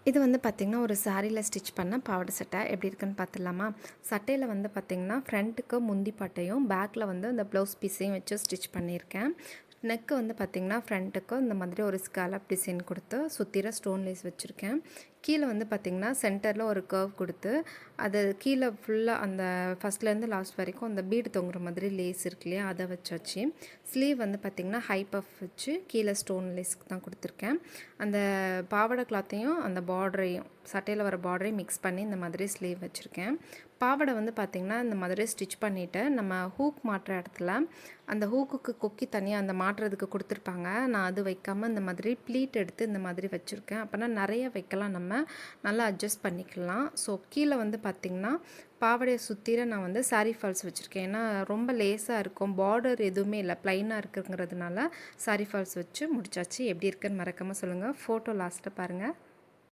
இது வந்து பார்த்திங்கன்னா, ஒரு சாரீல ஸ்டிச் பண்ண பாவாடை சட்டை எப்படி இருக்குன்னு பார்த்துடலாமா? சட்டையில வந்து பார்த்திங்கன்னா, ஃப்ரண்ட்டுக்கு முந்தி பட்டையும், பேக்கில் வந்து இந்த ப்ளவுஸ் பீஸையும் வச்சு ஸ்டிச் பண்ணியிருக்கேன். நெக்கு வந்து பார்த்திங்கன்னா, ஃப்ரண்ட்டுக்கு இந்த மாதிரி ஒரு ஸ்காலப் டிசைன் கொடுத்து சுற்றிர ஸ்டோன் லேஸ் வச்சுருக்கேன். கீழே வந்து பார்த்திங்கன்னா, சென்டரில் ஒரு கர்வ் கொடுத்து, அது கீழே ஃபுல்லாக அந்த ஃபஸ்ட்லேருந்து லாஸ்ட் வரைக்கும் அந்த பீடு தொங்குற மாதிரி லேஸ் இருக்கு இல்லையா, அதை வச்சாச்சு. ஸ்லீவ் வந்து பார்த்திங்கன்னா, ஹை பஃப் வச்சு கீழே ஸ்டோன் லேஸ்க்கு தான் கொடுத்துருக்கேன். அந்த பாவாடை கிளாத்தையும் அந்த பார்டரையும் சட்டையில் வர பார்டரையும் மிக்ஸ் பண்ணி இந்த மாதிரி ஸ்லீவ் வச்சுருக்கேன். பாவாடை வந்து பார்த்திங்கன்னா, இந்த மாதிரி ஸ்டிச் பண்ணிவிட்டு நம்ம ஹூக் மாட்டுற இடத்துல அந்த ஹூக்குக்கு கொக்கி தனியாக அந்த மாட்டுறதுக்கு கொடுத்துருப்பாங்க. நான் அது வைக்காமல் இந்த மாதிரி ப்ளீட் எடுத்து இந்த மாதிரி வச்சுருக்கேன். அப்போனா நிறைய வைக்கலாம், நம்ம நல்லா அட்ஜஸ்ட் பண்ணிக்கலாம். ஸோ கீழே வந்து பார்த்திங்கன்னா, பாவாடையை சுற்றிர நான் வந்து சாரீ ஃபால்ஸ் வச்சுருக்கேன். ஏன்னா ரொம்ப லேஸாக இருக்கும், பார்டர் எதுவுமே இல்லை, ப்ளைனாக இருக்குங்கிறதுனால சாரீ ஃபால்ஸ் வச்சு முடிச்சாச்சு. எப்படி இருக்குன்னு மறக்காமல் சொல்லுங்கள். ஃபோட்டோ லாஸ்ட்டில் பாருங்கள்.